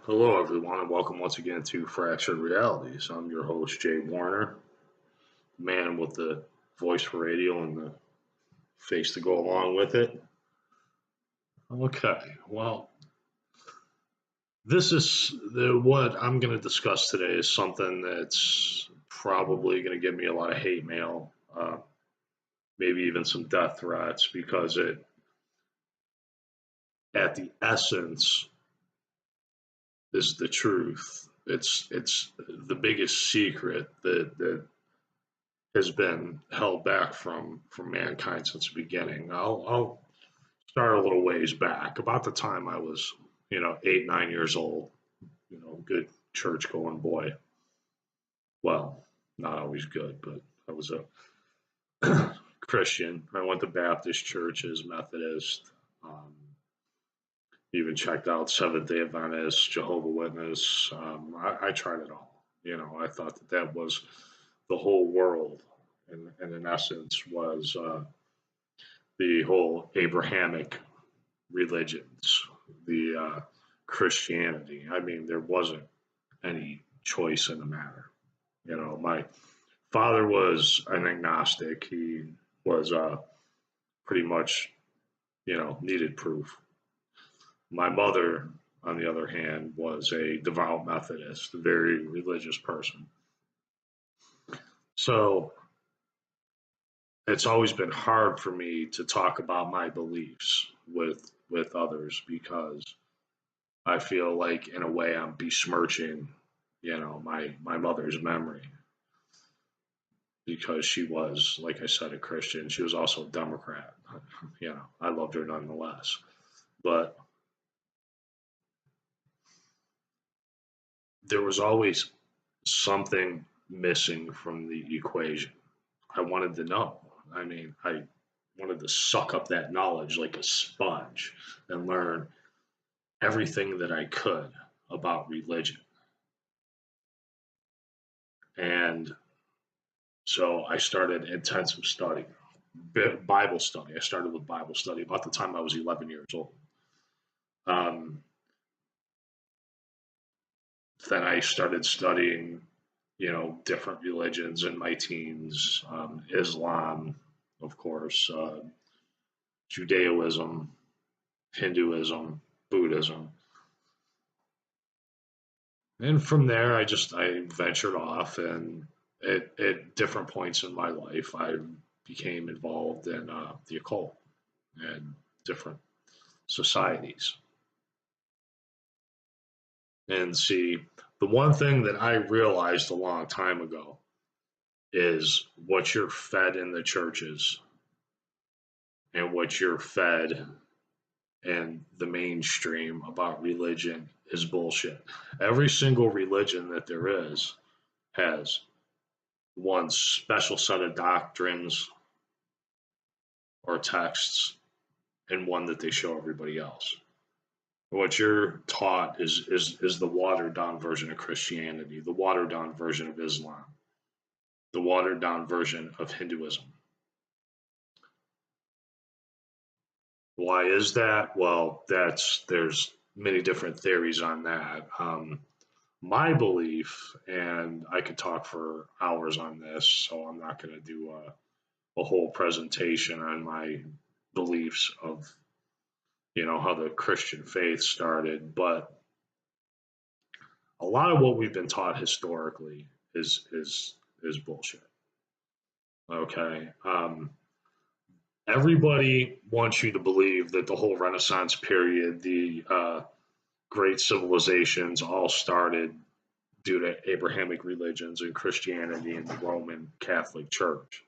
Hello, everyone, and welcome once again to Fractured Realities. I'm your host, Jay Warner, man with the voice for radio and the face to go along with it. Okay, well, what I'm going to discuss today is something that's probably going to give me a lot of hate mail, maybe even some death threats, because at the essence, is the truth. It's the biggest secret that has been held back from mankind since the beginning. I'll start a little ways back, about the time I was 8 9 years old. Good church going boy. Well, not always good, but I was a Christian. I went to Baptist churches, Methodist. Even checked out Seventh Day Adventist, Jehovah Witness. I tried it all. I thought that was the whole world, and in essence was the whole Abrahamic religions, the Christianity. I mean, there wasn't any choice in the matter. My father was an agnostic. He was pretty much, needed proof. My mother, on the other hand, was a devout Methodist, a very religious person. So it's always been hard for me to talk about my beliefs with others because I feel like in a way I'm besmirching, my mother's memory because she was, like I said, a Christian. She was also a Democrat. I loved her nonetheless. But there was always something missing from the equation. I wanted to know. I mean, I wanted to suck up that knowledge like a sponge and learn everything that I could about religion. And so I started intensive study, Bible study. I started with Bible study about the time I was 11 years old. Um, then I started studying, different religions in my teens, Islam, of course, Judaism, Hinduism, Buddhism. And from there, I ventured off, and at different points in my life, I became involved in the occult and different societies. And see, the one thing that I realized a long time ago is what you're fed in the churches and what you're fed in the mainstream about religion is bullshit. Every single religion that there is has one special set of doctrines or texts and one that they show everybody else. What you're taught is the watered down version of Christianity, the watered down version of Islam, the watered down version of Hinduism. Why is that? Well, there's many different theories on that. My belief, and I could talk for hours on this, so I'm not going to do a whole presentation on my beliefs of how the Christian faith started, but a lot of what we've been taught historically is bullshit. Okay, everybody wants you to believe that the whole Renaissance period, the great civilizations, all started due to Abrahamic religions and Christianity and the Roman Catholic Church.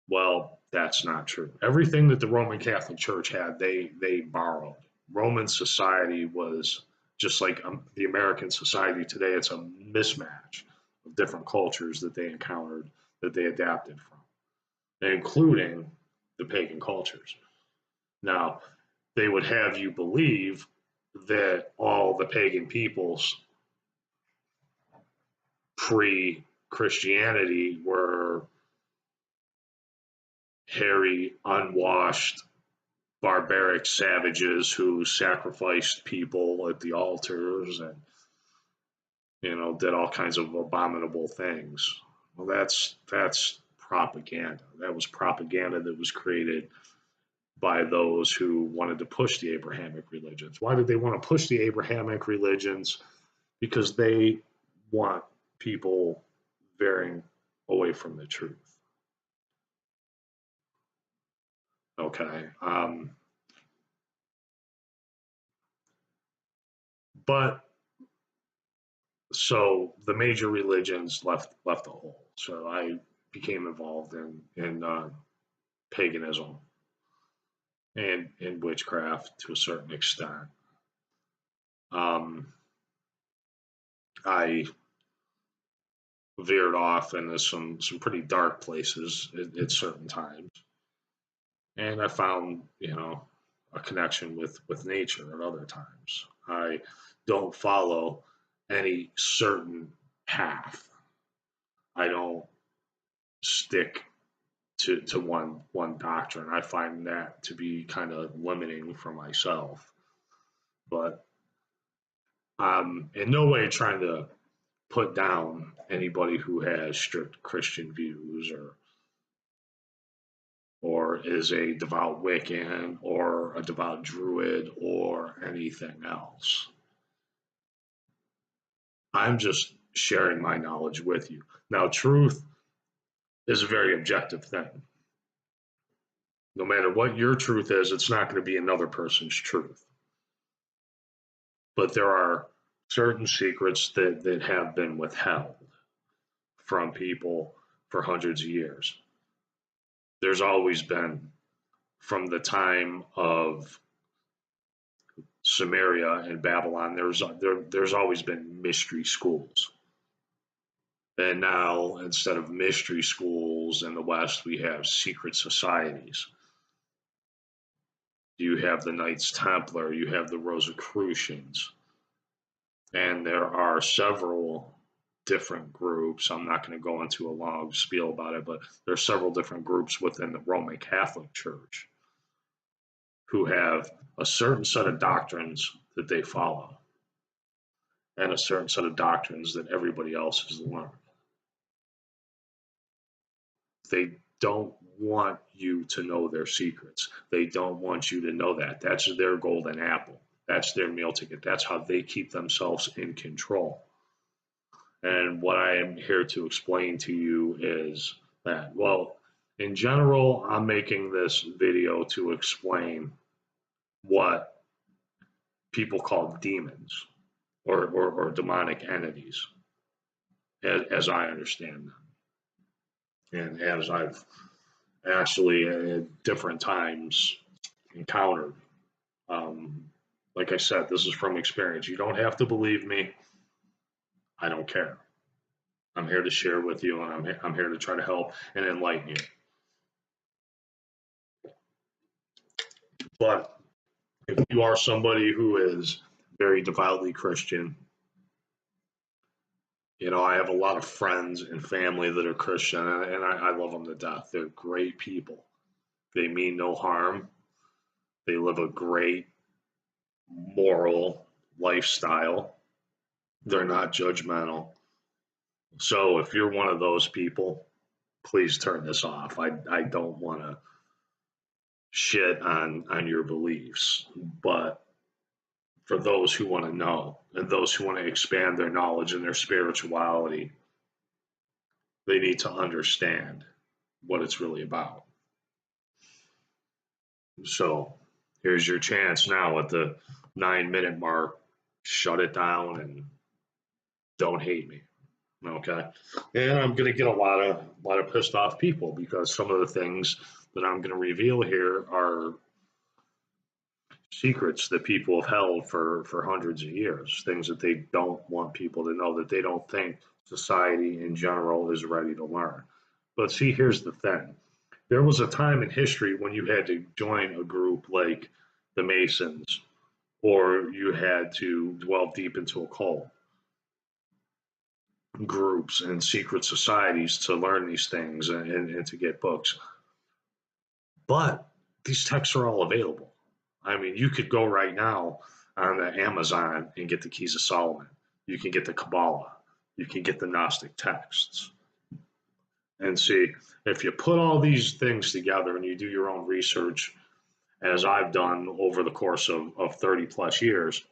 Well, that's not true. Everything that the Roman Catholic Church had, they borrowed. Roman society was just like the American society today. It's a mismatch of different cultures that they encountered, that they adapted from, including the pagan cultures. Now, they would have you believe that all the pagan peoples pre Christianity were hairy, unwashed, barbaric savages who sacrificed people at the altars and, did all kinds of abominable things. Well, that's propaganda. That was propaganda that was created by those who wanted to push the Abrahamic religions. Why did they want to push the Abrahamic religions? Because they want people veering away from the truth. Okay. But so the major religions left a hole. So I became involved in paganism and in witchcraft to a certain extent. I veered off into some pretty dark places at certain times, and I found a connection with nature at other times. I don't follow any certain path. I don't stick to one doctrine. I find that to be kind of limiting for myself. But I'm in no way trying to put down anybody who has strict Christian views or is a devout Wiccan or a devout Druid or anything else. I'm just sharing my knowledge with you. Now, truth is a very objective thing. No matter what your truth is, it's not going to be another person's truth. But there are certain secrets that have been withheld from people for hundreds of years. There's always been, from the time of Samaria and Babylon, there's always been mystery schools. And now, instead of mystery schools in the West, we have secret societies. You have the Knights Templar, you have the Rosicrucians, and there are several different groups. I'm not going to go into a long spiel about it, but there are several different groups within the Roman Catholic Church who have a certain set of doctrines that they follow and a certain set of doctrines that everybody else has learned. They don't want you to know their secrets. They don't want you to know that. That's their golden apple. That's their meal ticket. That's how they keep themselves in control. And what I am here to explain to you is that, well, in general, I'm making this video to explain what people call demons or demonic entities, as I understand them. And as I've actually at different times encountered. Like I said, this is from experience. You don't have to believe me. I don't care. I'm here to share with you, and I'm here to try to help and enlighten you. But if you are somebody who is very devoutly Christian, I have a lot of friends and family that are Christian, and I love them to death. They're great people. They mean no harm. They live a great moral lifestyle. They're not judgmental. So if you're one of those people, please turn this off. I don't want to shit on your beliefs, but for those who want to know and those who want to expand their knowledge and their spirituality, they need to understand what it's really about. So here's your chance now at the 9-minute mark. Shut it down and don't hate me. Okay. And I'm going to get a lot of pissed off people because some of the things that I'm going to reveal here are secrets that people have held for hundreds of years, things that they don't want people to know, that they don't think society in general is ready to learn. But see, here's the thing. There was a time in history when you had to join a group like the Masons, or you had to delve deep into occult groups and secret societies to learn these things and to get books. But these texts are all available. I mean, you could go right now on the Amazon and get the Keys of Solomon. You can get the Kabbalah. You can get the Gnostic texts. And see, if you put all these things together and you do your own research, as I've done over the course of 30 plus years,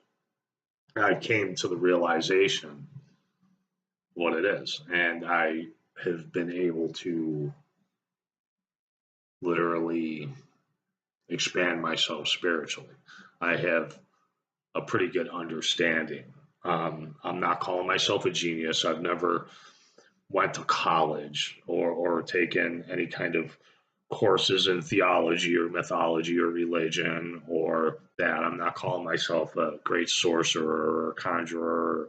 I came to the realization what it is. And I have been able to literally expand myself spiritually. I have a pretty good understanding. I'm not calling myself a genius. I've never went to college or taken any kind of courses in theology or mythology or religion or that. I'm not calling myself a great sorcerer or conjurer or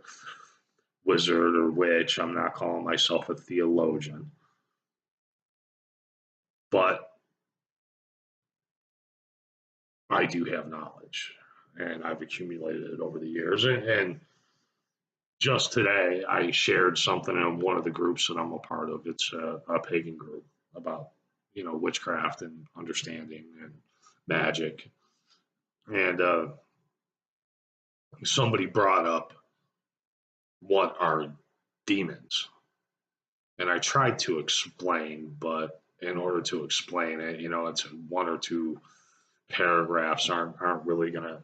wizard or witch. I'm not calling myself a theologian. But I do have knowledge and I've accumulated it over the years. And just today, I shared something in one of the groups that I'm a part of. It's a pagan group about, witchcraft and understanding and magic. And somebody brought up what are demons. And I tried to explain, but in order to explain it, it's one or two paragraphs aren't really going to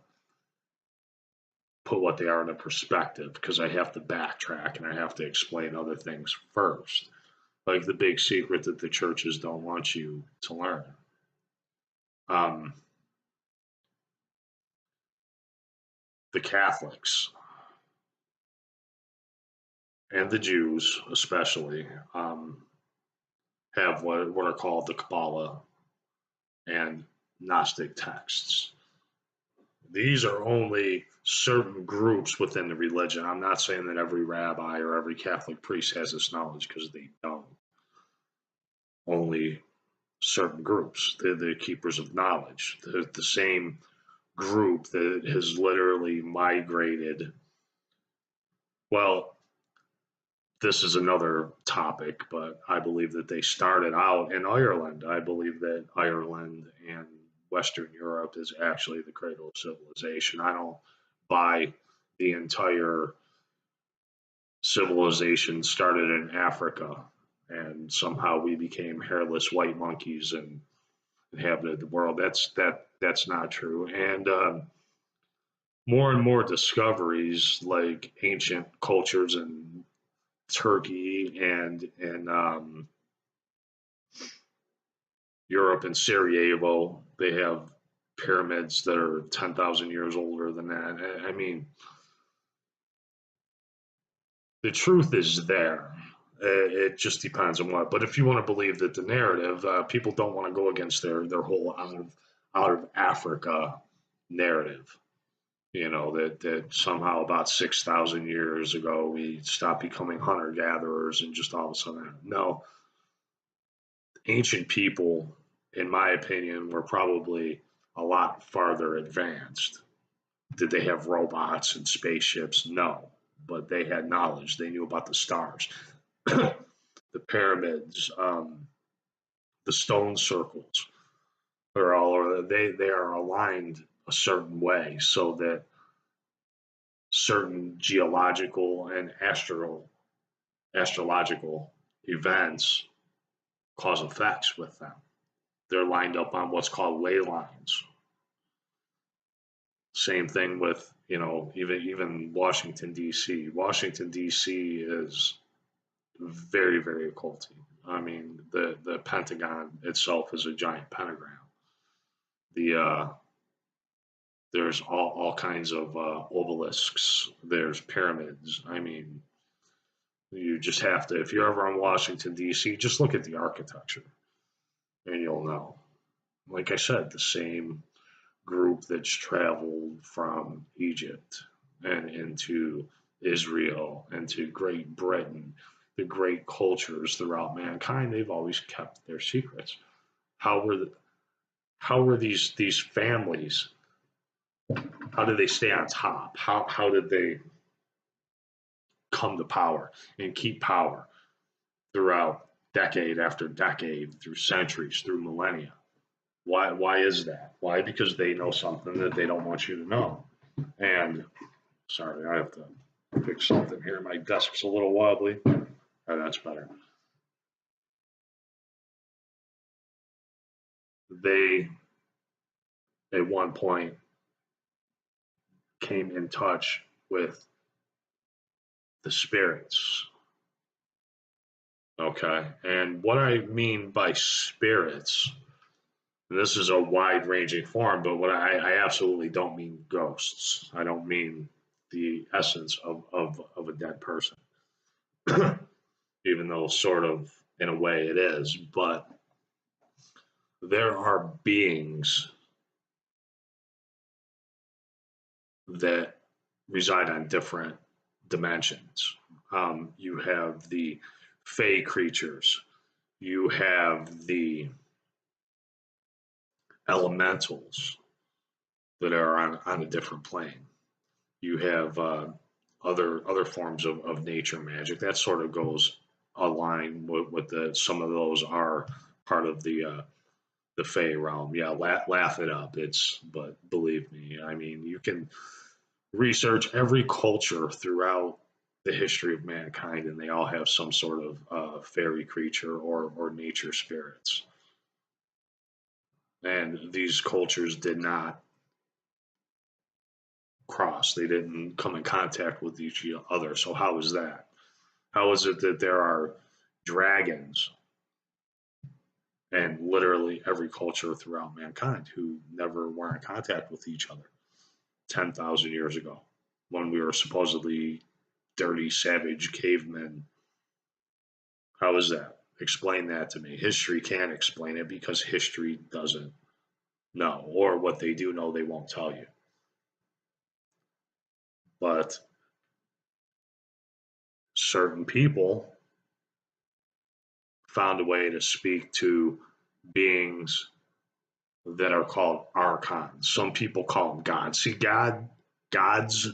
put what they are in a perspective because I have to backtrack and I have to explain other things first. Like the big secret that the churches don't want you to learn. The Catholics and the Jews, especially, have what are called the Kabbalah and Gnostic texts. These are only certain groups within the religion. I'm not saying that every rabbi or every Catholic priest has this knowledge because they don't. Only certain groups. They're the keepers of knowledge. They're the same group that has literally migrated. Well, this is another topic, but I believe that they started out in Ireland. I believe that Ireland and Western Europe is actually the cradle of civilization. I don't buy the entire civilization started in Africa and somehow we became hairless white monkeys and inhabited the world. That's not true. And more and more discoveries like ancient cultures in Turkey and in Europe and Sarajevo, they have pyramids that are 10,000 years older than that. I mean, the truth is there. It just depends on what. But if you want to believe that the narrative, people don't want to go against their whole out of Africa narrative. That somehow about 6,000 years ago we stopped becoming hunter gatherers and just all of a sudden, no. Ancient people, in my opinion, were probably a lot farther advanced. Did they have robots and spaceships? No, but they had knowledge. They knew about the stars, the pyramids, the stone circles. They are aligned a certain way so that certain geological and astrological events cause effects with them. They're lined up on what's called ley lines. Same thing with, even Washington, D.C. Washington, D.C. is very, very occulty. I mean, the Pentagon itself is a giant pentagram. There's all kinds of obelisks. There's pyramids. I mean, you just have to, if you're ever in Washington, D.C., just look at the architecture and you'll know. Like I said, the same group that's traveled from Egypt and into Israel and to Great Britain, the great cultures throughout mankind, they've always kept their secrets. How were these families? How did they stay on top? How did they come to power and keep power throughout decade after decade, through centuries, through millennia? Why is that? Why? Because they know something that they don't want you to know. And sorry, I have to fix something here. My desk's a little wobbly. Oh, that's better. They at one point came in touch with the spirits. Okay. And what I mean by spirits, and this is a wide ranging form, but what I absolutely don't mean ghosts. I don't mean the essence of a dead person, even though sort of in a way it is. But there are beings that reside on different dimensions. You have the fey creatures, you have the elementals that are on a different plane. You have other forms of nature magic that sort of goes aligned with the some of those are part of the fey realm. Yeah, laugh it up. But believe me, I mean you can research every culture throughout the history of mankind, and they all have some sort of fairy creature or nature spirits. And these cultures did not cross; they didn't come in contact with each other. So how is that? How is it that there are dragons and literally every culture throughout mankind who never were in contact with each other 10,000 years ago when we were supposedly dirty, savage cavemen? How is that? Explain that to me. History can't explain it because history doesn't know, or what they do know, they won't tell you. But certain people found a way to speak to beings that are called archons. Some people call them gods. See, gods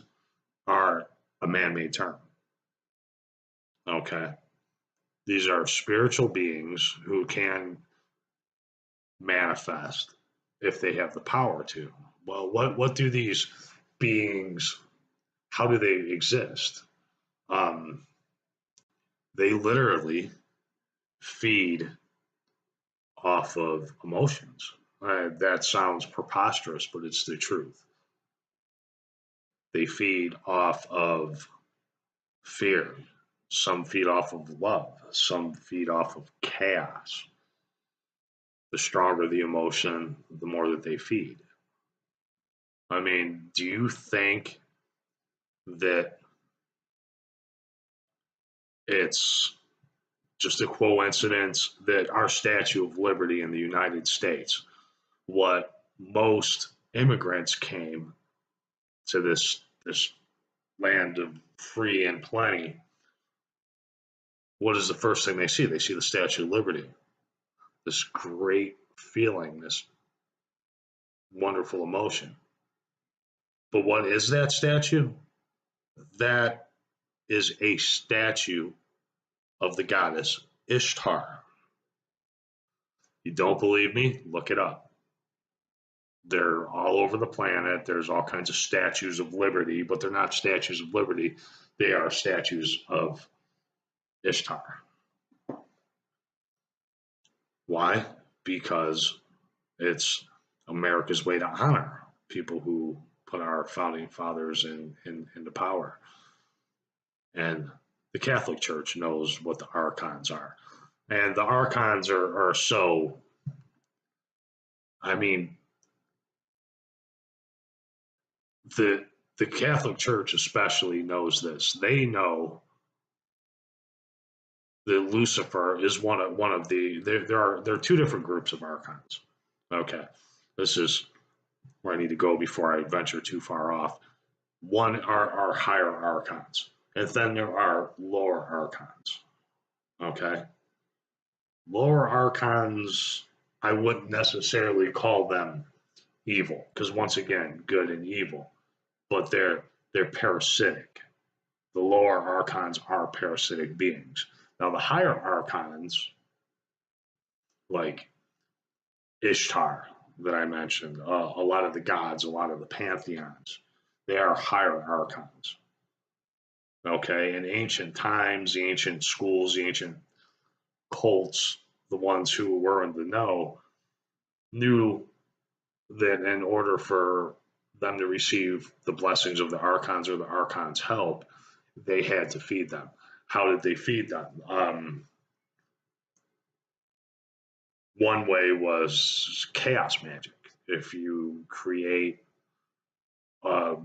are a man-made term. Okay, these are spiritual beings who can manifest if they have the power to. Well, what do these beings? How do they exist? Um, they literally feed off of emotions. That sounds preposterous, but it's the truth. They feed off of fear. Some feed off of love. Some feed off of chaos. The stronger the emotion, the more that they feed. I mean, do you think that it's just a coincidence that our Statue of Liberty in the United States, what most immigrants came to this land of free and plenty, what is the first thing they see? They see the Statue of Liberty, this great feeling, this wonderful emotion. But what is that statue? That is a statue of the goddess Ishtar. You don't believe me? Look it up. They're all over the planet. There's all kinds of statues of liberty, but they're not statues of liberty. They are statues of Ishtar. Why? Because it's America's way to honor people who put our founding fathers into power. And the Catholic Church knows what the Archons are. And the Archons are so, I mean, the the Catholic Church especially knows this. They know that Lucifer is one of the there are two different groups of archons. Okay, this is where I need to go before I venture too far off. One are higher archons, and then there are lower archons. Okay, lower archons I wouldn't necessarily call them evil because once again, good and evil, but they're parasitic. The lower archons are parasitic beings. Now, the higher archons, like Ishtar, that I mentioned, a lot of the gods, a lot of the pantheons, they are higher archons. Okay, in ancient times, the ancient schools, the ancient cults, the ones who were in the know, knew that in order for them to receive the blessings of the archons or the archons' help, they had to feed them. How did they feed them? One way was chaos magic. If you create uh,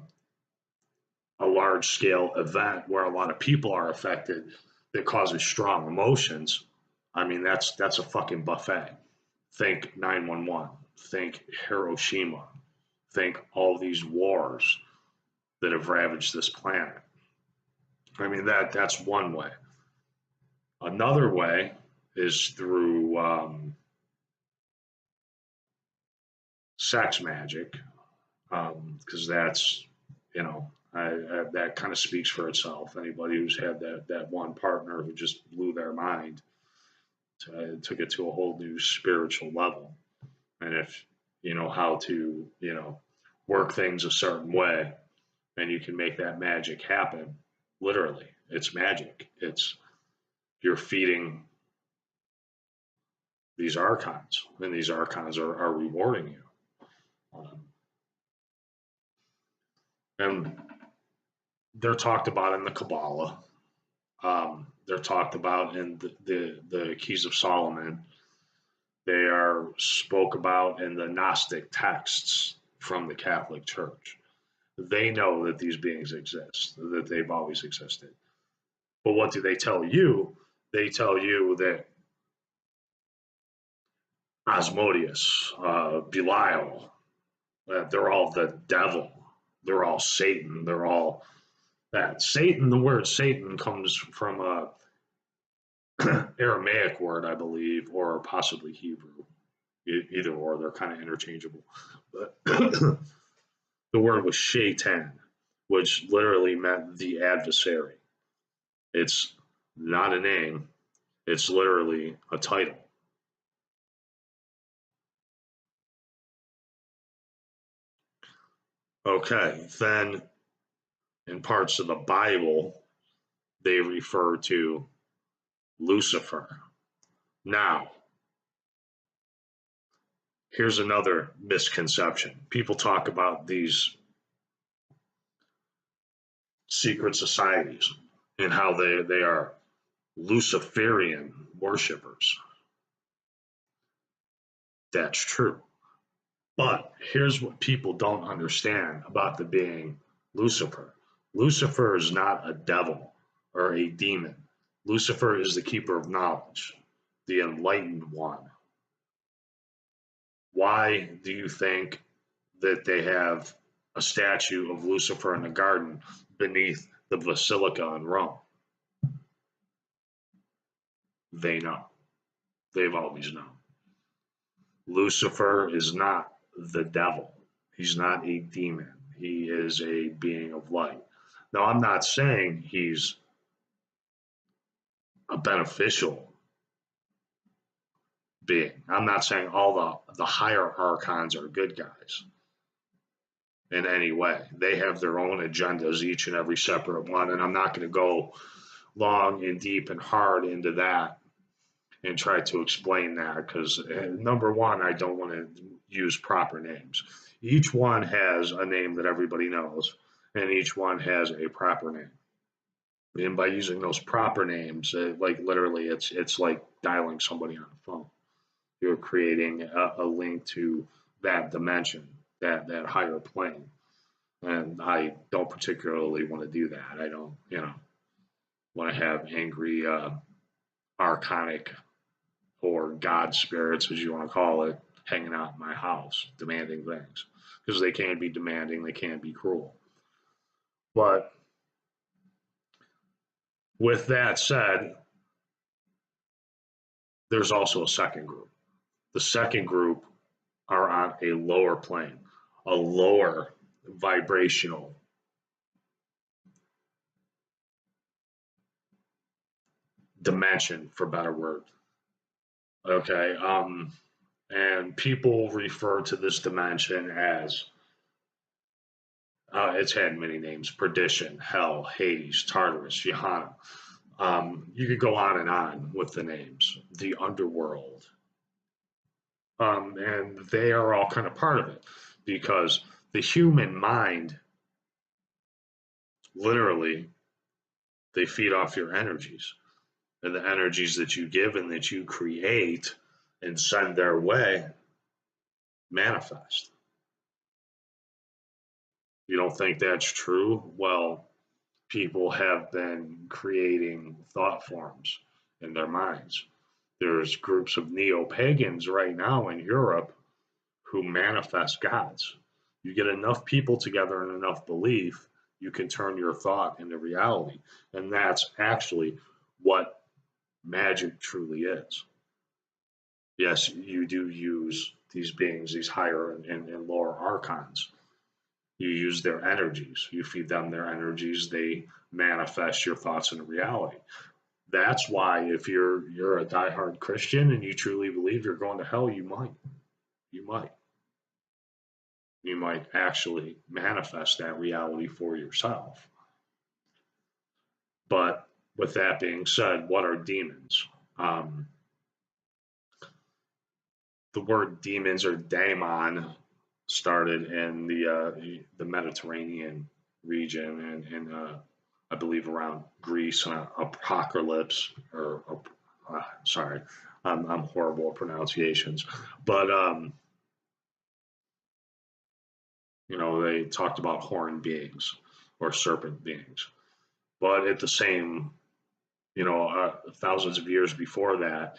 a large scale event where a lot of people are affected that causes strong emotions, I mean, that's a fucking buffet. Think 911, think Hiroshima, think all these wars that have ravaged this planet. I mean, that's one way. Another way is through sex magic, because that's, you know, that kind of speaks for itself. Anybody who's had that one partner who just blew their mind, took it to a whole new spiritual level, and if you know how to, work things a certain way, and you can make that magic happen. Literally, it's magic. It's you're feeding these archons, and these archons are rewarding you. Um, and they're talked about in the Kabbalah. They're talked about in the Keys of Solomon. They are spoke about in the Gnostic texts from the Catholic Church. They know that these beings exist, that they've always existed. But what do they tell you? They tell you that Asmodeus, Belial, they're all the devil. They're all Satan. They're all that. Satan, the word Satan comes from a Aramaic word, I believe, or possibly Hebrew. Either or, they're kind of interchangeable. But the word was shaitan, which literally meant the adversary. It's not a name, it's literally a title. Okay, then in parts of the Bible, they refer to Lucifer. Now, here's another misconception. People talk about these secret societies and how they are Luciferian worshippers. That's true. But here's what people don't understand about the being Lucifer. Lucifer is not a devil or a demon. Lucifer is the keeper of knowledge, the enlightened one. Why do you think that they have a statue of Lucifer in the garden beneath the Basilica in Rome? They know. They've always known. Lucifer is not the devil. He's not a demon. He is a being of light. Now, I'm not saying he's a beneficial being. I'm not saying all the higher archons are good guys in any way. They have their own agendas, each and every separate one, and I'm not going to go long and deep and hard into that and try to explain that because number one, I don't want to use proper names. Each one has a name that everybody knows, and each one has a proper name. And by using those proper names, like literally, it's like dialing somebody on the phone. You're creating a link to that dimension, that higher plane. And I don't particularly want to do that. I don't, want to have angry, archonic or God spirits, as you want to call it, hanging out in my house, demanding things. Because they can be demanding, they can be cruel. But with that said, there's also a second group. The second group are on a lower plane, a lower vibrational dimension, for better word. Okay. And people refer to this dimension as it's had many names: perdition, hell, Hades, Tartarus, Gehenna. You could go on with the names. The underworld. And they are all kind of part of it because the human mind, literally, they feed off your energies. And the energies that you give and that you create and send their way manifest. You don't think that's true? Well, people have been creating thought forms in their minds. There's groups of neo-pagans right now in Europe who manifest gods. You get enough people together and enough belief, you can turn your thought into reality. And that's actually what magic truly is. Yes, you do use these beings, these higher and lower archons. You use their energies. You feed them their energies. They manifest your thoughts into reality. That's why if you're a diehard Christian and you truly believe you're going to hell, you might you might actually manifest that reality for yourself. But with that being said, what are demons? Um, the word demons or daemon started in the Mediterranean region and I believe around Greece and apocalypse or sorry, I'm horrible at pronunciations, but they talked about horned beings or serpent beings, but at the same thousands of years before that,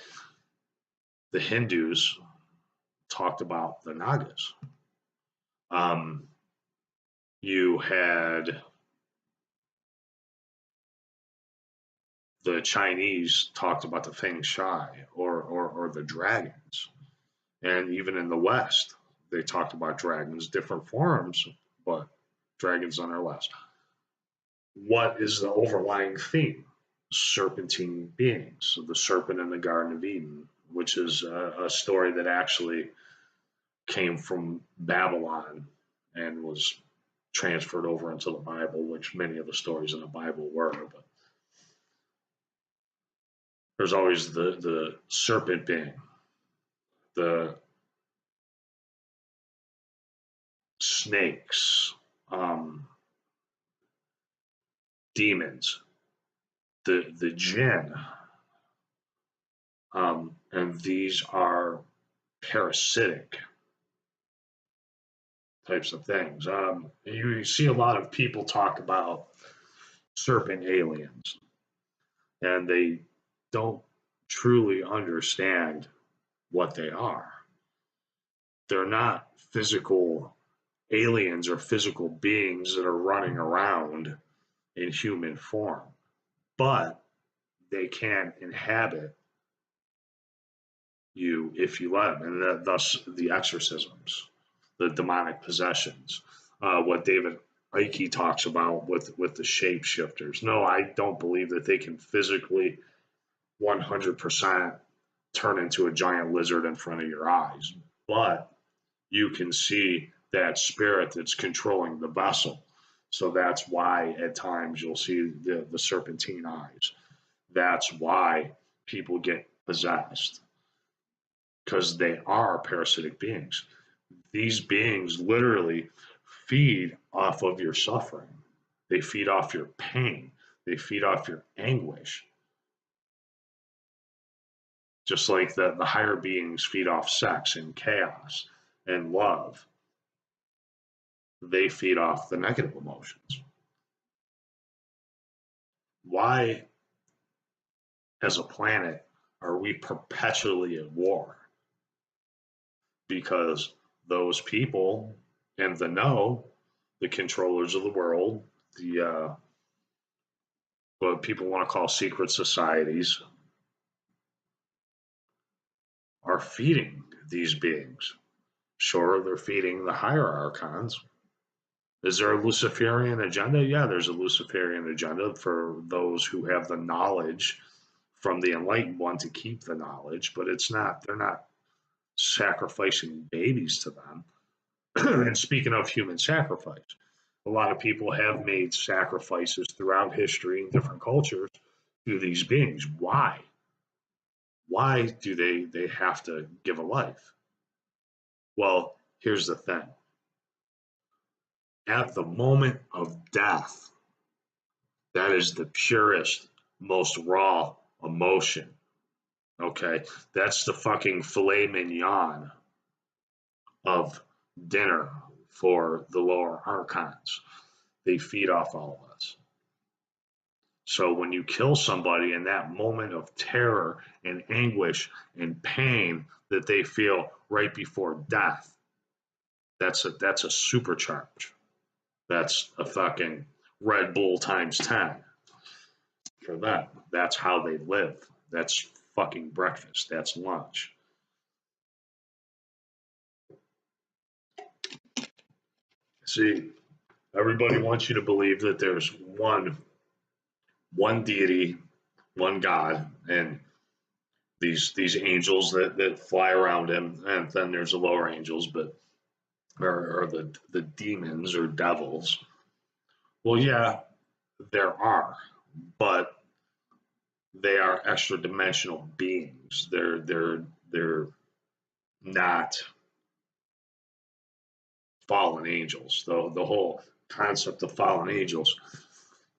the Hindus talked about the Nagas. Um, you had the Chinese talked about the Feng Shui or the dragons. And even in the West, they talked about dragons, different forms, but dragons nonetheless. What is the overlying theme? Serpentine beings. So the serpent in the Garden of Eden, which is a story that actually came from Babylon and was transferred over into the Bible, which many of the stories in the Bible were. But there's always the serpent being, the snakes, demons, the jinn, and these are parasitic types of things. You see a lot of people talk about serpent aliens, and they don't truly understand what they are. They're not physical aliens or physical beings that are running around in human form, but they can inhabit you if you let them, and thus the exorcisms, the demonic possessions, what David Icke talks about with the shapeshifters. No, I don't believe that they can physically 100% turn into a giant lizard in front of your eyes, but you can see that spirit that's controlling the vessel. So that's why at times you'll see the serpentine eyes. That's why people get possessed, because they are parasitic beings. These beings literally feed off of your suffering. They feed off your pain. They feed off your anguish. Just like the higher beings feed off sex and chaos and love, they feed off the negative emotions. Why, as a planet, are we perpetually at war? Because those people in the know, the controllers of the world, the what people want to call secret societies, are feeding these beings. Sure, they're feeding the higher archons. Is there a Luciferian agenda? Yeah, there's a Luciferian agenda for those who have the knowledge from the enlightened one to keep the knowledge, but they're not sacrificing babies to them. And speaking of human sacrifice, a lot of people have made sacrifices throughout history in different cultures to these beings. Why? Why do they have to give a life? Well, here's the thing. At the moment of death, that is the purest, most raw emotion. Okay, that's the fucking filet mignon of dinner for the lower archons. They feed off all of us. So when you kill somebody in that moment of terror and anguish and pain that they feel right before death, that's a supercharge. That's a fucking Red Bull times 10 for them. That's how they live. That's fucking breakfast. That's lunch. See, everybody wants you to believe that there's one deity, one God, and these angels that fly around him, and then there's the lower angels, but or the demons or devils. Well, yeah, there are, but they are extra dimensional beings. They're not fallen angels. The whole concept of fallen angels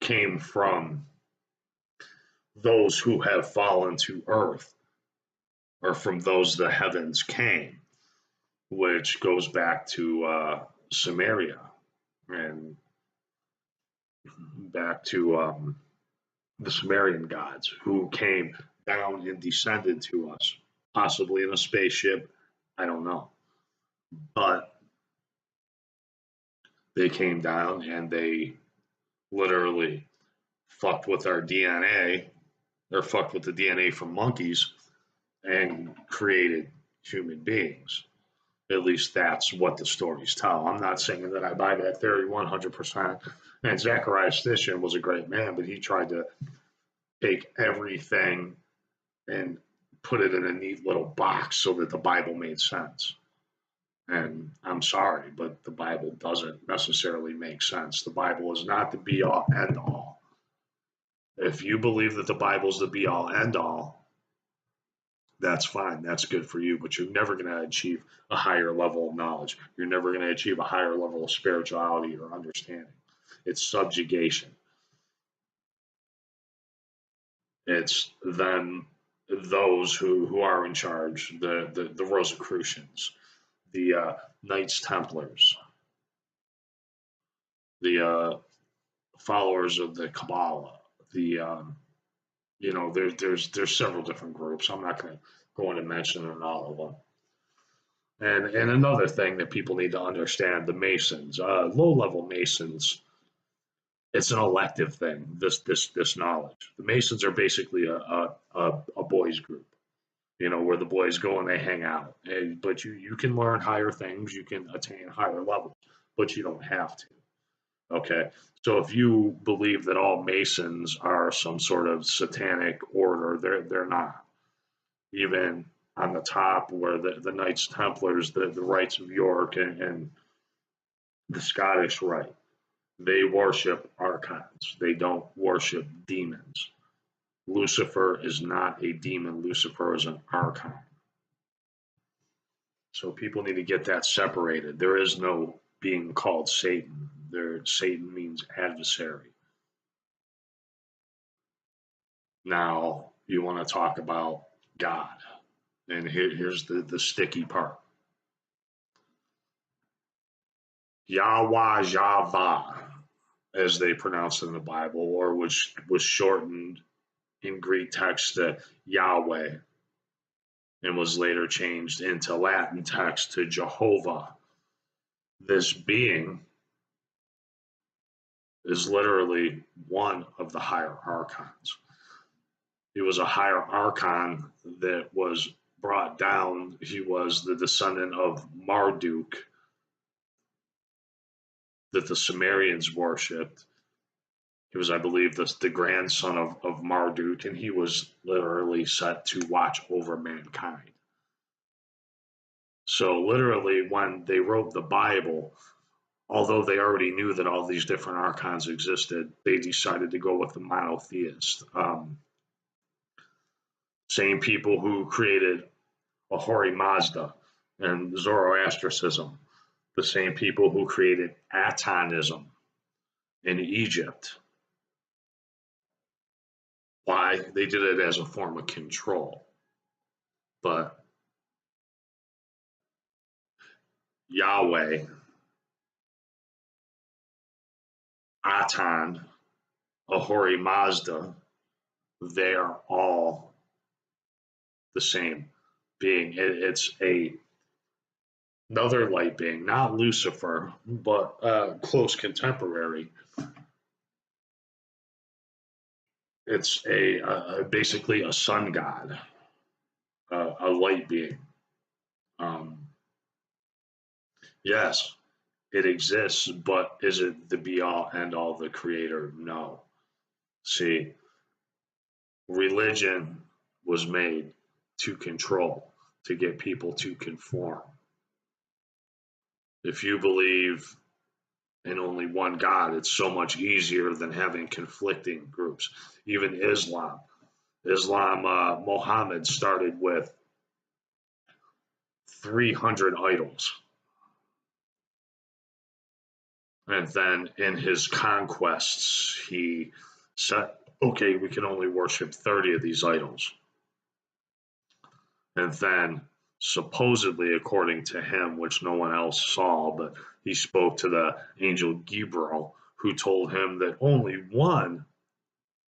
came from those who have fallen to earth, or from those the heavens came, which goes back to Samaria and back to the Sumerian gods who came down and descended to us, possibly in a spaceship. I don't know. But they came down and they literally fucked with our DNA, or fucked with the DNA from monkeys and created human beings. At least that's what the stories tell. I'm not saying that I buy that theory 100%. And Zachariah Sitchin was a great man, but he tried to take everything and put it in a neat little box so that the Bible made sense. And I'm sorry, but the Bible doesn't necessarily make sense. The Bible is not the be all end all. If you believe that the Bible is the be all end all, that's fine. That's good for you, but you're never going to achieve a higher level of knowledge. You're never going to achieve a higher level of spirituality or understanding. It's subjugation. It's then those who are in charge, the Rosicrucians, the Knights Templars, the followers of the Kabbalah, the there's several different groups. I'm not going to go into mentioning all of them. And another thing that people need to understand: the Masons, low level Masons, it's an elective thing. This knowledge. The Masons are basically a boys group. Where the boys go and they hang out. But you can learn higher things, you can attain higher levels, but you don't have to. Okay, so if you believe that all Masons are some sort of satanic order, they're not. Even on the top, where the Knights Templars, the Rites of York, and the Scottish Rite, they worship archons. They don't worship demons. Lucifer is not a demon. Lucifer is an archon. So people need to get that separated. There is no being called Satan. Satan means adversary. Now you want to talk about God, and here's the sticky part. Yahweh, Yahweh, as they pronounce it in the Bible, or which was shortened in Greek text to Yahweh, and was later changed into Latin text to Jehovah. This being is literally one of the higher archons. He was a higher archon that was brought down. He was the descendant of Marduk that the Sumerians worshipped. He was, I believe, the grandson of Marduk, and he was literally set to watch over mankind. So literally, when they wrote the Bible, although they already knew that all these different archons existed, they decided to go with the monotheist. Same people who created Ahura Mazda and Zoroastrianism, the same people who created Atonism in Egypt. Why? They did it as a form of control. But Yahweh, Aton, Ahura Mazda, they are all the same being. It's another light being, not Lucifer, but close contemporary. It's basically a sun god, a light being. Um, yes, it exists, but is it the be all end all, the creator? No. See, religion was made to control, to get people to conform. If you believe in only one God, it's so much easier than having conflicting groups. Even Islam. Muhammad started with 300 idols. And then in his conquests, he said, okay, we can only worship 30 of these idols. And then, supposedly, according to him, which no one else saw, but he spoke to the angel Gabriel, who told him that only one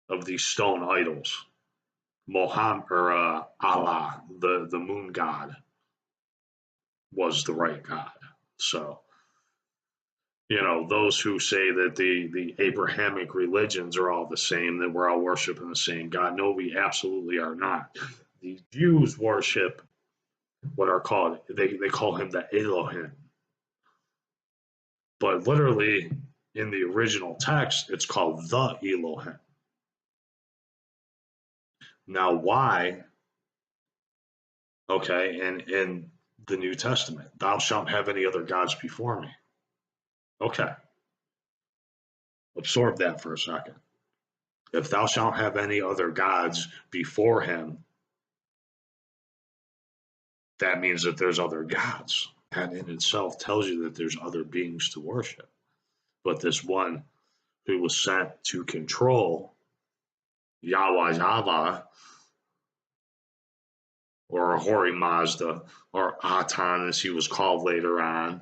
of these stone idols, Mohammed or Allah, the moon god, was the right God. So, those who say that the Abrahamic religions are all the same, that we're all worshiping the same God. No, we absolutely are not. The Jews worship what are called, they call him the Elohim. But literally, in the original text, it's called the Elohim. Now, why? Okay, and in the New Testament, thou shalt have any other gods before me. Okay, absorb that for a second. If thou shalt have any other gods before him, that means that there's other gods. That in itself tells you that there's other beings to worship. But this one who was sent to control Yahweh Yahweh, or Ahura Mazda, or Aton as he was called later on,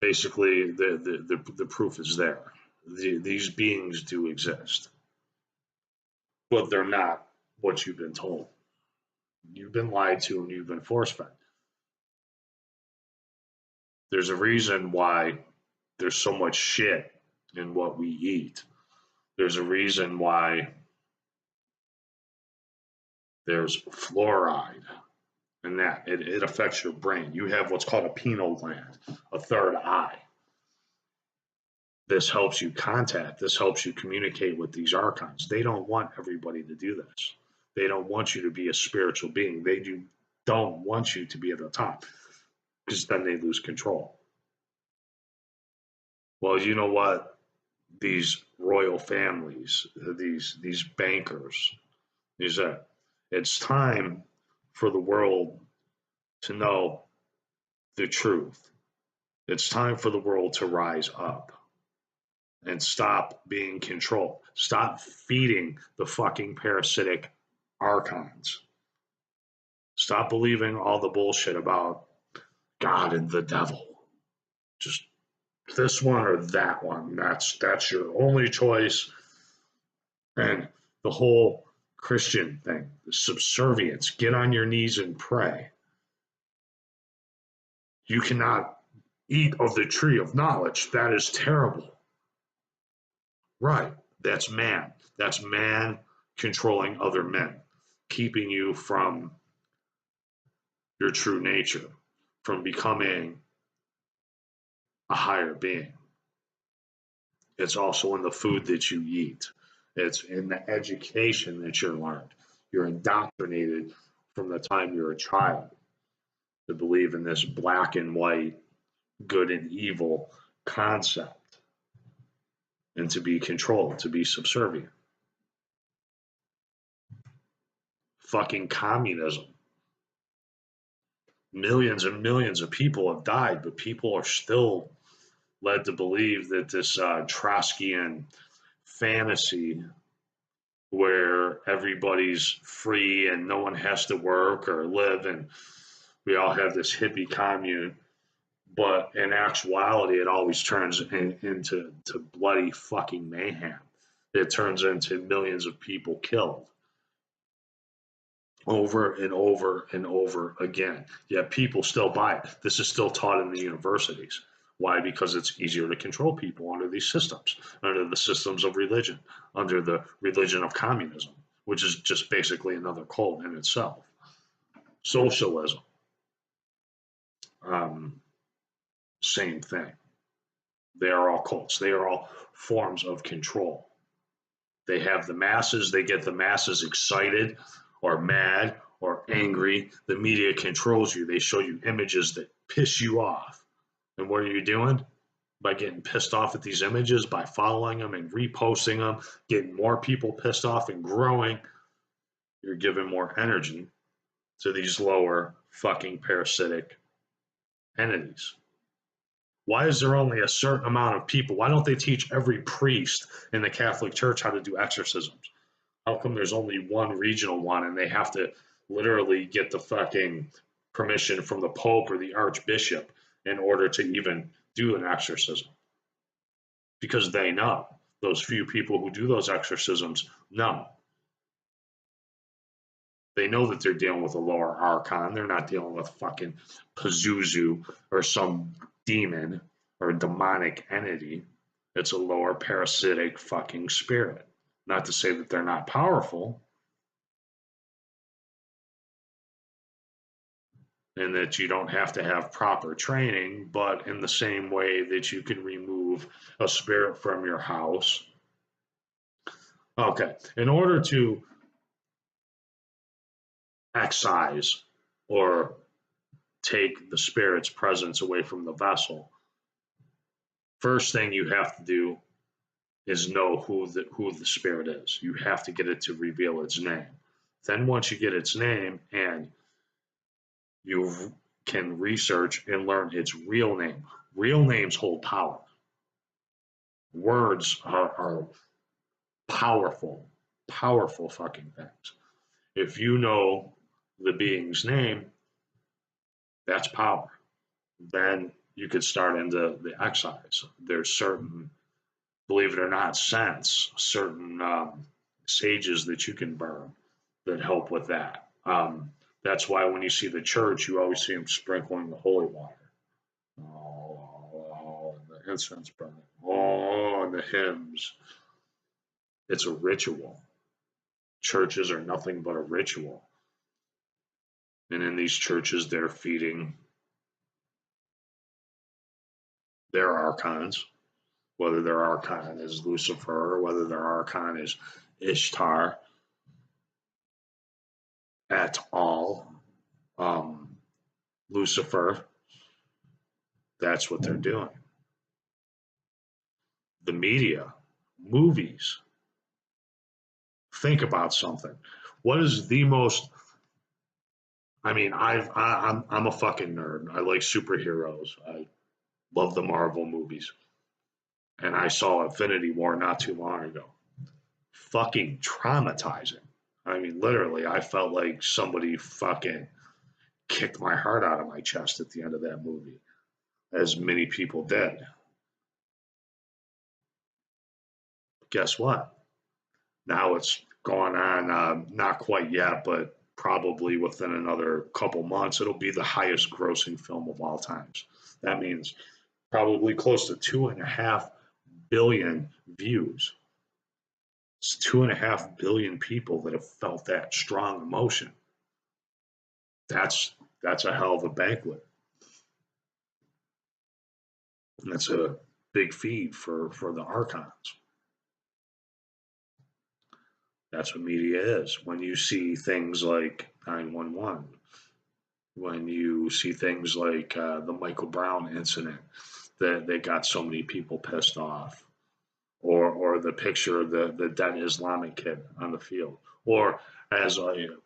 basically the proof is there. These beings do exist, but they're not what you've been told. You've been lied to and you've been force fed. There's a reason why there's so much shit in what we eat. There's a reason why there's fluoride, and that it affects your brain. You have what's called a pineal gland, a third eye. This helps you contact, this helps you communicate with these archons. They don't want everybody to do this. They don't want you to be a spiritual being. Don't want you to be at the top, because then they lose control. Well, you know what? These royal families, these bankers, it's time for the world to know the truth. It's time for the world to rise up and stop being controlled. Stop feeding the fucking parasitic archons. Stop believing all the bullshit about God and the devil. Just this one or that one. That's your only choice. And the whole Christian thing, the subservience, get on your knees and pray. You cannot eat of the tree of knowledge. That is terrible. Right. That's man. That's man controlling other men, keeping you from your true nature, from becoming a higher being. It's also in the food that you eat. It's in the education that you're learned. You're indoctrinated from the time you're a child to believe in this black and white, good and evil concept, and to be controlled, to be subservient. Fucking communism. Millions and millions of people have died, but people are still led to believe that this Trotskyian fantasy where everybody's free and no one has to work or live and we all have this hippie commune, but in actuality it always turns into bloody fucking mayhem. It turns into millions of people killed over and over and over again. Yet people still buy it. This is still taught in the universities. Why? Because it's easier to control people under these systems, under the systems of religion, under the religion of communism, which is just basically another cult in itself. Socialism, same thing. They are all cults. They are all forms of control. They have the masses, they get the masses excited or mad or angry. The media controls you. They show you images that piss you off. And what are you doing? By getting pissed off at these images, by following them and reposting them, getting more people pissed off and growing, you're giving more energy to these lower fucking parasitic entities. Why is there only a certain amount of people? Why don't they teach every priest in the Catholic Church how to do exorcisms? How come there's only one regional one and they have to literally get the fucking permission from the Pope or the Archbishop in order to even do an exorcism? Because they know. Those few people who do those exorcisms know. They know that they're dealing with a lower archon. They're not dealing with fucking Pazuzu or some demon or a demonic entity. It's a lower parasitic fucking spirit. Not to say that they're not powerful and that you don't have to have proper training, but in the same way that you can remove a spirit from your house. Okay, in order to excise or take the spirit's presence away from the vessel, first thing you have to do is know who the spirit is. You have to get it to reveal its name. Then once you get its name and you can research and learn its real name. Real names hold power. Words are powerful, powerful fucking things. If you know the being's name, that's power. Then you could start into the excise. There's certain, believe it or not, scents, certain sages that you can burn that help with that. That's why when you see the church, you always see them sprinkling the holy water. Oh, and the incense burning. Oh, and the hymns. It's a ritual. Churches are nothing but a ritual. And in these churches, they're feeding their archons, whether their archon is Lucifer or whether their archon is Ishtar at all. Lucifer, that's what they're doing. The media, movies. Think about something. What is the most? I mean, I'm a fucking nerd. I like superheroes. I love the Marvel movies, and I saw Infinity War not too long ago. Fucking traumatizing. I mean, literally, I felt like somebody fucking kicked my heart out of my chest at the end of that movie, as many people did. Guess what? Now it's gone on, not quite yet, but probably within another couple months, it'll be the highest grossing film of all times. That means probably close to 2.5 billion views. It's 2.5 billion people that have felt that strong emotion. That's a hell of a banquet. And that's a big feed for the Archons. That's what media is. When you see things like 911, when you see things like the Michael Brown incident that got so many people pissed off, or the picture of the dead Islamic kid on the field, or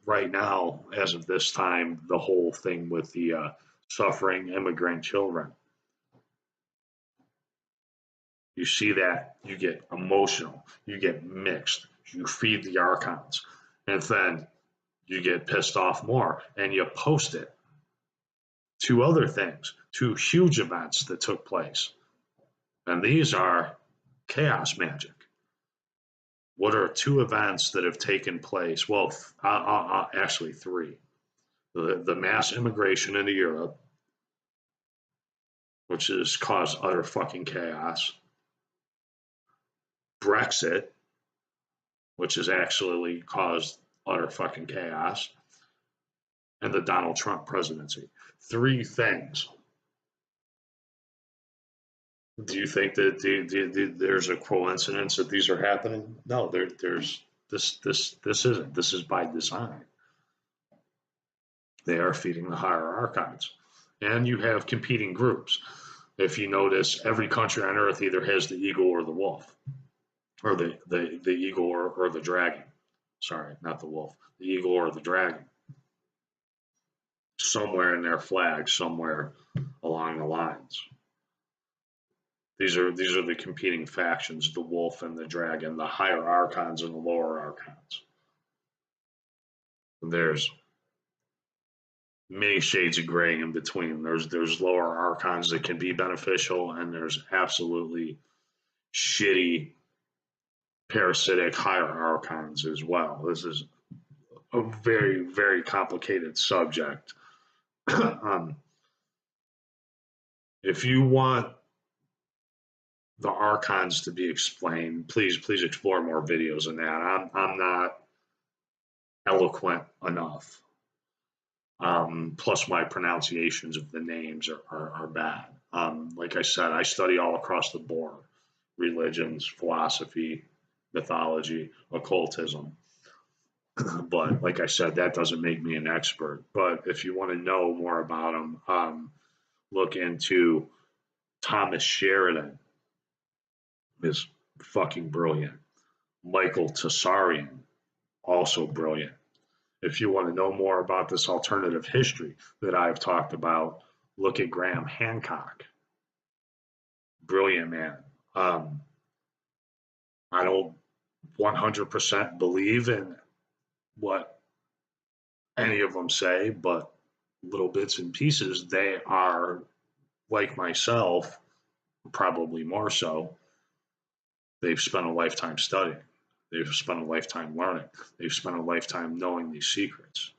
right now, as of this time, the whole thing with the suffering immigrant children. You see that, you get emotional, you get mixed, you feed the Archons, and then you get pissed off more and you post it. Two other things, two huge events that took place. And these are chaos magic. What are two events that have taken place? Well, actually three. The mass immigration into Europe, which has caused utter fucking chaos. Brexit, which has actually caused utter fucking chaos. And the Donald Trump presidency. Three things. Do you think that there's a coincidence that these are happening? No, there's this isn't. This is by design. They are feeding the higher archons, and you have competing groups. If you notice, every country on Earth either has the eagle or the wolf, or the eagle or the dragon. Sorry, not the wolf. The eagle or the dragon. Somewhere in their flag, somewhere along the lines. These are the competing factions, the wolf and the dragon, the higher archons and the lower archons. There's many shades of gray in between. There's lower archons that can be beneficial, and there's absolutely shitty, parasitic higher archons as well. This is a very, very complicated subject. If you want the archons to be explained, please explore more videos on that. I'm not eloquent enough. Plus my pronunciations of the names are bad. Like I said, I study all across the board: religions, philosophy, mythology, occultism. But like I said, that doesn't make me an expert. But if you want to know more about them, look into Thomas Sheridan. Is fucking brilliant. Michael Tsarian, also brilliant. If you want to know more about this alternative history that I've talked about, look at Graham Hancock. Brilliant man. I don't 100% believe in what any of them say, but little bits and pieces, they are, like myself, probably more so. They've spent a lifetime studying. They've spent a lifetime learning. They've spent a lifetime knowing these secrets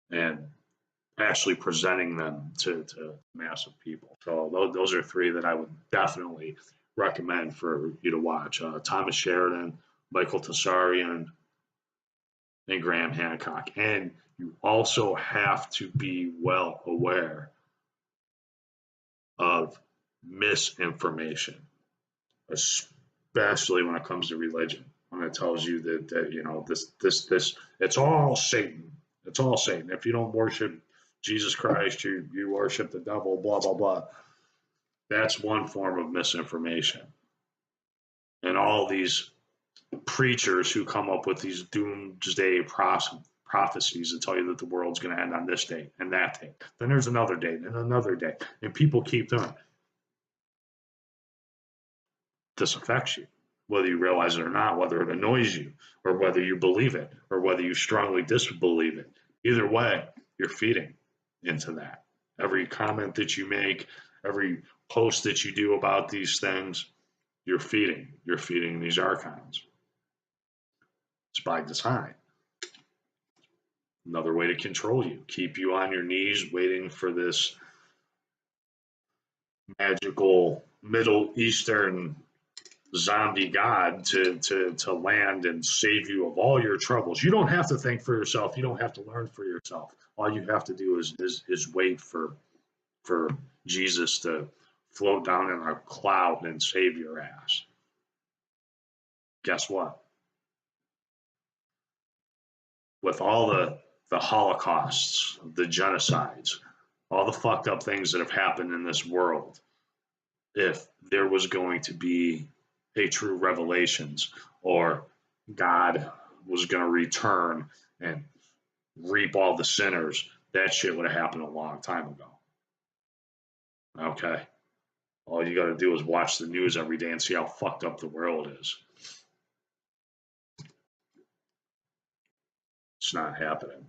and actually presenting them to massive people. So those are three that I would definitely recommend for you to watch. Thomas Sheridan, Michael Tsarian, and Graham Hancock. And you also have to be well aware of misinformation, especially when it comes to religion, when it tells you that you know this it's all Satan. It's all Satan. If you don't worship Jesus Christ, you worship the devil, blah blah blah. That's one form of misinformation. And all these preachers who come up with these doomsday prophecies and tell you that the world's going to end on this date and that date. Then there's another date and another date, and people keep doing it. This affects you, whether you realize it or not, whether it annoys you, or whether you believe it, or whether you strongly disbelieve it. Either way, you're feeding into that. Every comment that you make, every post that you do about these things, you're feeding these archons. It's by design. Another way to control you, keep you on your knees waiting for this magical Middle Eastern zombie god to land and save you of all your troubles. You don't have to think for yourself. You don't have to learn for yourself. All you have to do is wait for Jesus to float down in a cloud and save your ass. Guess what? with all the holocausts, the genocides, all the fucked up things that have happened in this world, if there was going to be a true revelations, or God was going to return and reap all the sinners, that shit would have happened a long time ago. Okay? All you got to do is watch the news every day and see how fucked up the world is. It's not happening.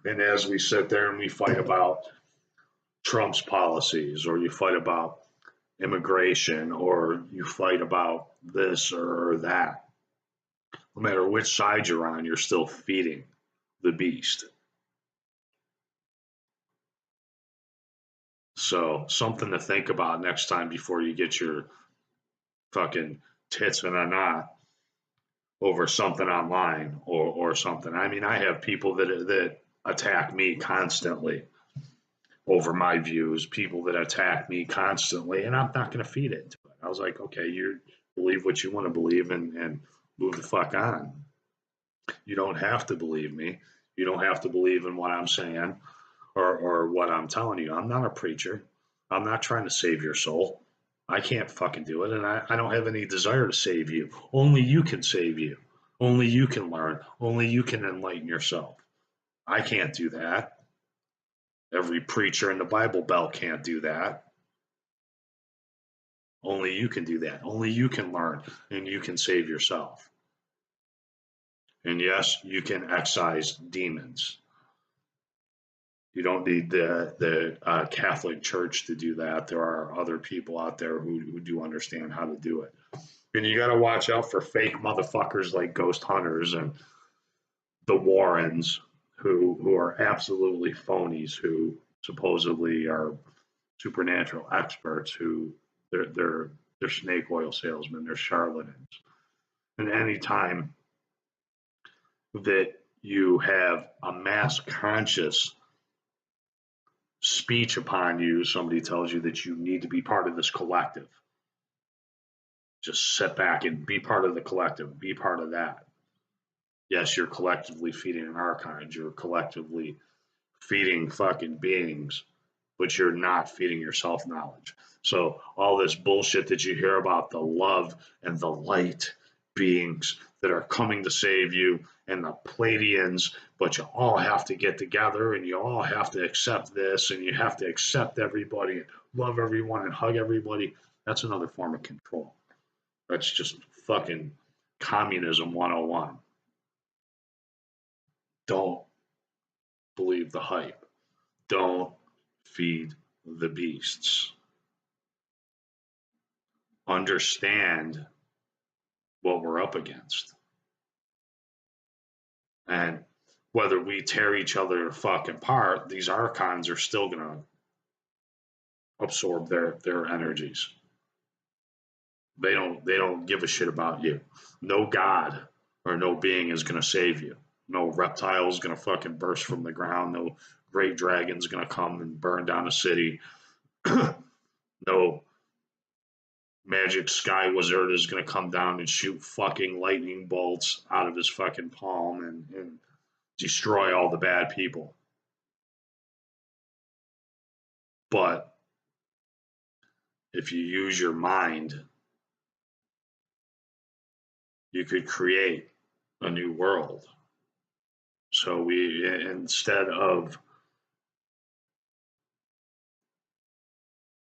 And as we sit there and we fight about Trump's policies, or you fight about immigration, or you fight about this or that, no matter which side you're on, you're still feeding the beast. So something to think about next time before you get your fucking tits in a knot over something online, or something. I mean, I have people that attack me constantly over my views, people that attack me constantly, and I'm not going to feed into it. I was like, okay, you believe what you want to believe, and move the fuck on. You don't have to believe me. You don't have to believe in what I'm saying, or what I'm telling you. I'm not a preacher. I'm not trying to save your soul. I can't fucking do it, and I don't have any desire to save you. Only you can save you. Only you can learn. Only you can enlighten yourself. I can't do that. Every preacher in the Bible Belt can't do that. Only you can do that. Only you can learn, and you can save yourself. And yes, you can excise demons. You don't need the Catholic Church to do that. There are other people out there who do understand how to do it. And you got to watch out for fake motherfuckers like ghost hunters and the Warrens, who are absolutely phonies, who supposedly are supernatural experts, who they're snake oil salesmen, they're charlatans. And anytime that you have a mass conscious speech upon you, somebody tells you that you need to be part of this collective. Just sit back and be part of the collective, be part of that. Yes, you're collectively feeding an Archons, you're collectively feeding fucking beings, but you're not feeding yourself knowledge. So all this bullshit that you hear about the love and the light beings that are coming to save you, and the Pleiadians, but you all have to get together and you all have to accept this, and you have to accept everybody and love everyone and hug everybody. That's another form of control. That's just fucking communism 101. Don't believe the hype. Don't feed the beasts. Understand what we're up against. And whether we tear each other fucking apart, these Archons are still going to absorb their energies. They don't give a shit about you. No God or no being is going to save you. No reptile is going to fucking burst from the ground. No great dragon's going to come and burn down a city. No magic sky wizard is going to come down and shoot fucking lightning bolts out of his fucking palm and destroy all the bad people. But if you use your mind, you could create a new world. So we, instead of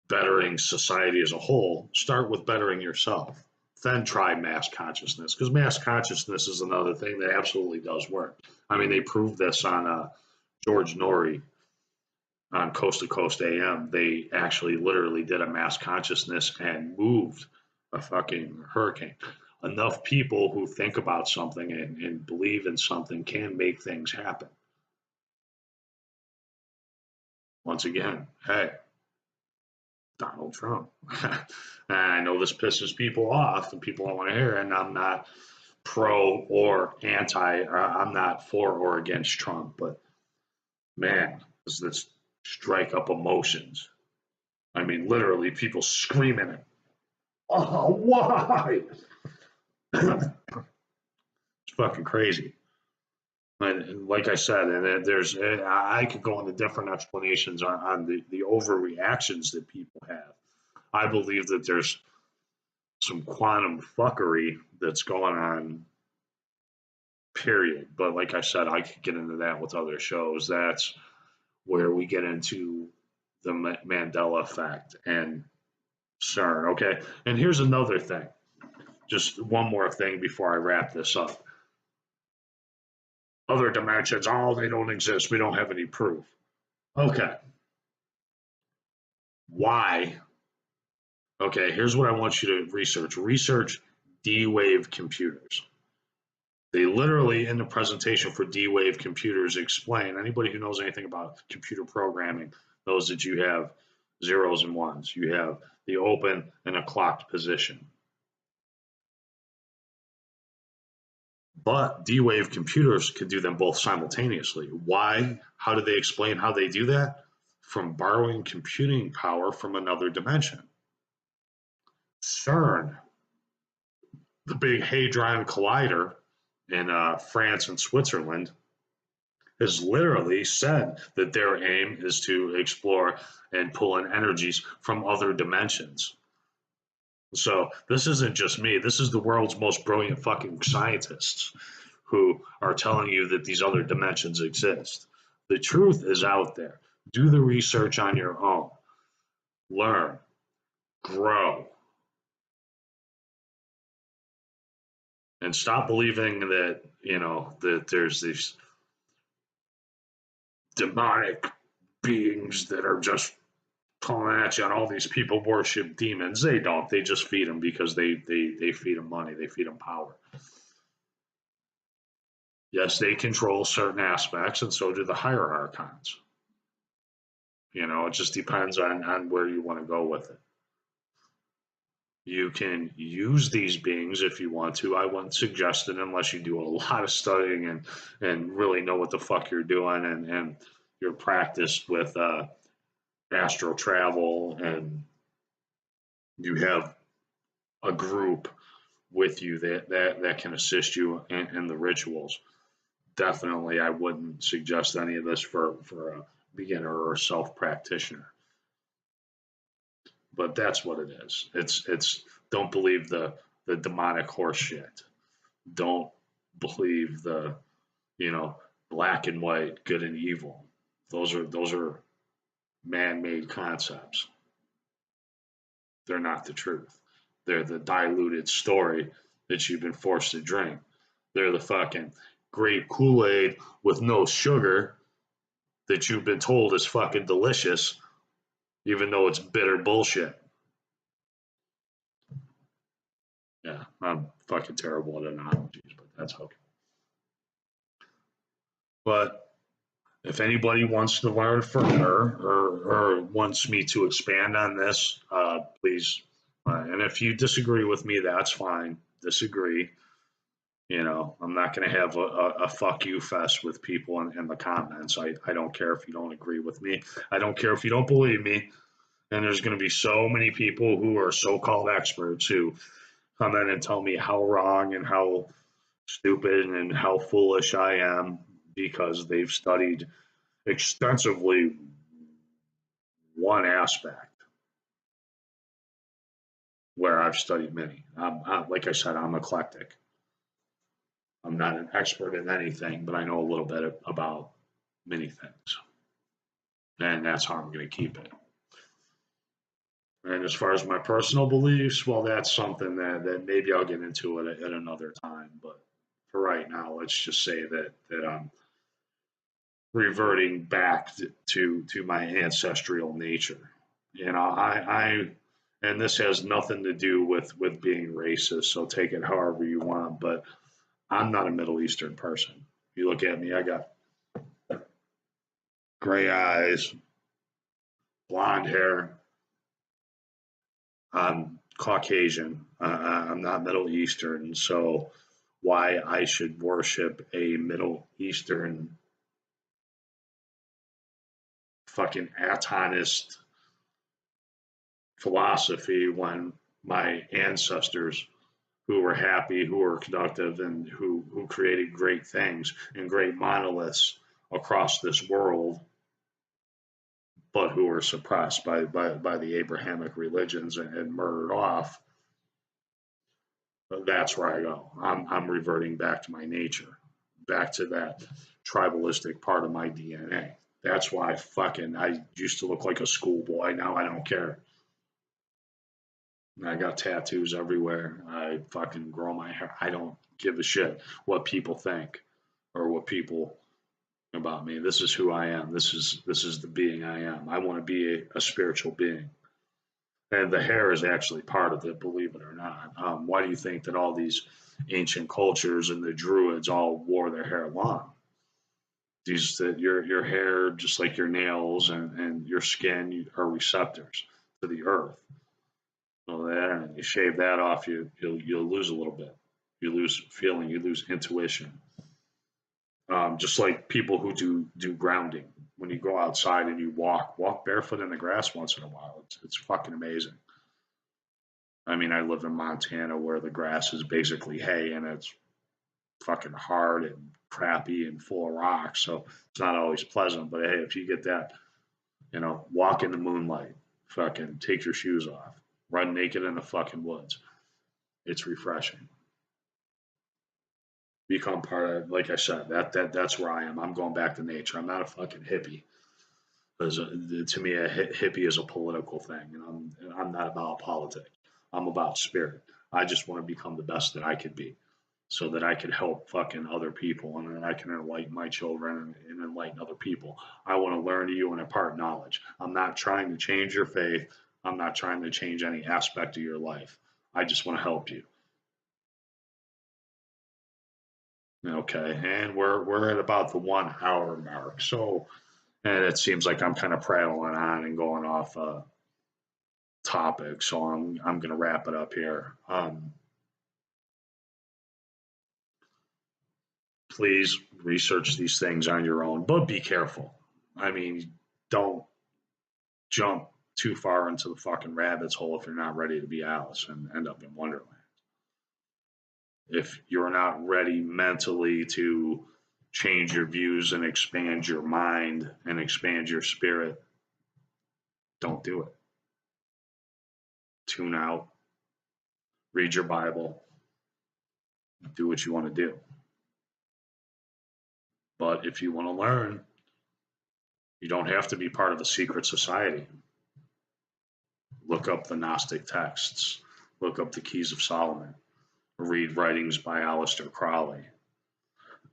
bettering society as a whole, start with bettering yourself. Then try mass consciousness, because mass consciousness is another thing that absolutely does work. I mean, they proved this on George Norrie on Coast to Coast AM. They actually literally did a mass consciousness and moved a fucking hurricane. Enough people who think about something and believe in something can make things happen. Once again, hey, Donald Trump. And I know this pisses people off and people don't want to hear it, and I'm not pro or anti, or I'm not for or against Trump, but man, does this strike up emotions. I mean, literally people screaming it. Oh, why? It's fucking crazy. And like I said, and I could go into different explanations on the overreactions that people have. I believe that there's some quantum fuckery that's going on, period. But like I said, I could get into that with other shows. That's where we get into the Mandela effect and CERN. Okay. And here's another thing. Just one more thing before I wrap this up. Other dimensions, oh, they don't exist. We don't have any proof. Okay. Why? Okay, here's what I want you to research. Research D-Wave computers. They literally, in the presentation for D-Wave computers, explain, anybody who knows anything about computer programming knows that you have zeros and ones. You have the open and a clocked position. But D-Wave computers could do them both simultaneously. Why? How do they explain how they do that? From borrowing computing power from another dimension. CERN, the big Hadron Collider in France and Switzerland, has literally said that their aim is to explore and pull in energies from other dimensions. So this isn't just me. This is the world's most brilliant fucking scientists who are telling you that these other dimensions exist. The truth is out there. Do the research on your own. Learn. Grow. And stop believing that, that there's these demonic beings that are just calling at you, and all these people worship demons. They don't. They just feed them because they feed them money. They feed them power. Yes, they control certain aspects, and so do the higher archons. It just depends on where you want to go with it. You can use these beings if you want to. I wouldn't suggest it unless you do a lot of studying and really know what the fuck you're doing and you're practiced with astral travel and you have a group with you that can assist you in the rituals. Definitely, I wouldn't suggest any of this for a beginner or a self-practitioner. But that's what it is. It's don't believe the demonic horse shit. Don't believe the black and white, good and evil. Those are man-made concepts. They're not the truth. They're the diluted story that you've been forced to drink. They're the fucking grape Kool-Aid with no sugar that you've been told is fucking delicious, even though it's bitter bullshit. Yeah, I'm fucking terrible at analogies, but that's okay. But if anybody wants to learn further or wants me to expand on this, please. And if you disagree with me, that's fine. Disagree. I'm not going to have a fuck you fest with people in the comments. I don't care if you don't agree with me. I don't care if you don't believe me. And there's going to be so many people who are so-called experts who come in and tell me how wrong and how stupid and how foolish I am because they've studied extensively one aspect where I've studied many. Like I said, I'm eclectic. I'm not an expert in anything, but I know a little bit about many things. And that's how I'm going to keep it. And as far as my personal beliefs, well, that's something that maybe I'll get into at another time. But for right now, let's just say that I'm reverting back to my ancestral nature. And this has nothing to do with being racist, so take it however you want, but I'm not a Middle Eastern person. You look at me, I got gray eyes, blonde hair. I'm Caucasian. I'm not Middle Eastern, so why I should worship a Middle Eastern fucking atonist philosophy when my ancestors who were happy, who were productive, and who created great things and great monoliths across this world, but who were suppressed by the Abrahamic religions and murdered off. That's where I go. I'm reverting back to my nature, back to that tribalistic part of my DNA. That's why I used to look like a schoolboy. Now I don't care. I got tattoos everywhere. I fucking grow my hair. I don't give a shit what people think or what people about me. This is who I am. This is the being I am. I want to be a spiritual being. And the hair is actually part of it, believe it or not. Why do you think that all these ancient cultures and the Druids all wore their hair long? Your hair, just like your nails and your skin, are receptors to the earth. So that you shave that off, you'll lose a little bit. You lose feeling, you lose intuition. Just like people who do grounding. When you go outside and you walk barefoot in the grass once in a while. It's fucking amazing. I mean, I live in Montana where the grass is basically hay and it's fucking hard and crappy and full of rocks, so it's not always pleasant. But hey, if you get that, walk in the moonlight, fucking take your shoes off, run naked in the fucking woods. It's refreshing. Become part of, like I said, that's where I am. I'm going back to nature. I'm not a fucking hippie. To me, a hippie is a political thing, and I'm not about politics. I'm about spirit. I just want to become the best that I could be, so that I could help fucking other people, and then I can enlighten my children and enlighten other people. I want to learn to you and impart knowledge. I'm not trying to change your faith. I'm not trying to change any aspect of your life. I just want to help you. Okay, and we're at about the 1 hour mark. So, and it seems like I'm kind of prattling on and going off topic. So I'm going to wrap it up here. Please research these things on your own, but be careful. I mean, don't jump too far into the fucking rabbit's hole if you're not ready to be Alice and end up in Wonderland. If you're not ready mentally to change your views and expand your mind and expand your spirit, don't do it. Tune out, read your Bible, do what you want to do. But if you want to learn, you don't have to be part of a secret society. Look up the Gnostic texts, look up the Keys of Solomon, read writings by Aleister Crowley.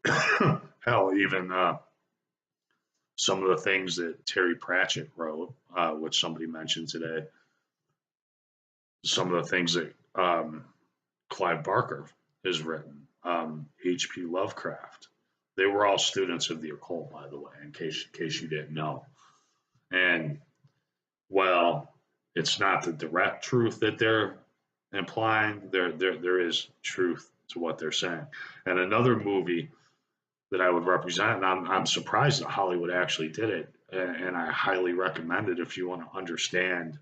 Hell, even some of the things that Terry Pratchett wrote, which somebody mentioned today, some of the things that Clive Barker has written, H.P. Lovecraft. They were all students of the occult, by the way, in case you didn't know. And well, it's not the direct truth that they're implying. There is truth to what they're saying. And another movie that I would represent, and I'm surprised that Hollywood actually did it, and I highly recommend it if you want to understand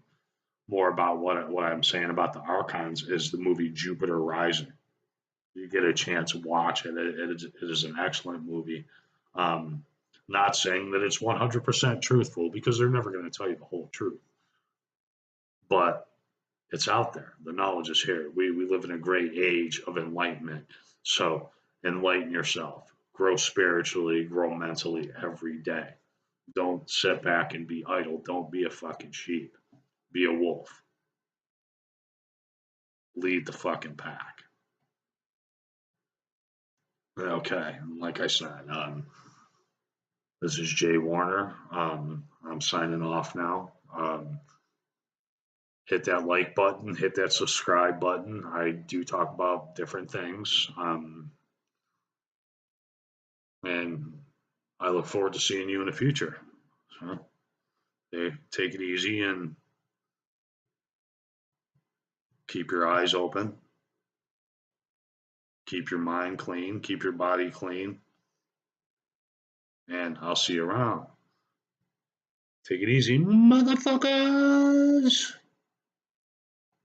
more about what I'm saying about the Archons, is the movie Jupiter Rising. You get a chance to watch it. It is an excellent movie. Not saying that it's 100% truthful, because they're never going to tell you the whole truth. But it's out there. The knowledge is here. We live in a great age of enlightenment. So enlighten yourself. Grow spiritually, grow mentally every day. Don't sit back and be idle. Don't be a fucking sheep. Be a wolf. Lead the fucking pack. Okay, like I said, this is Jay Warner. I'm signing off now. Hit that like button, hit that subscribe button. I do talk about different things. And I look forward to seeing you in the future. So, take it easy and keep your eyes open. Keep your mind clean. Keep your body clean. And I'll see you around. Take it easy, motherfuckers.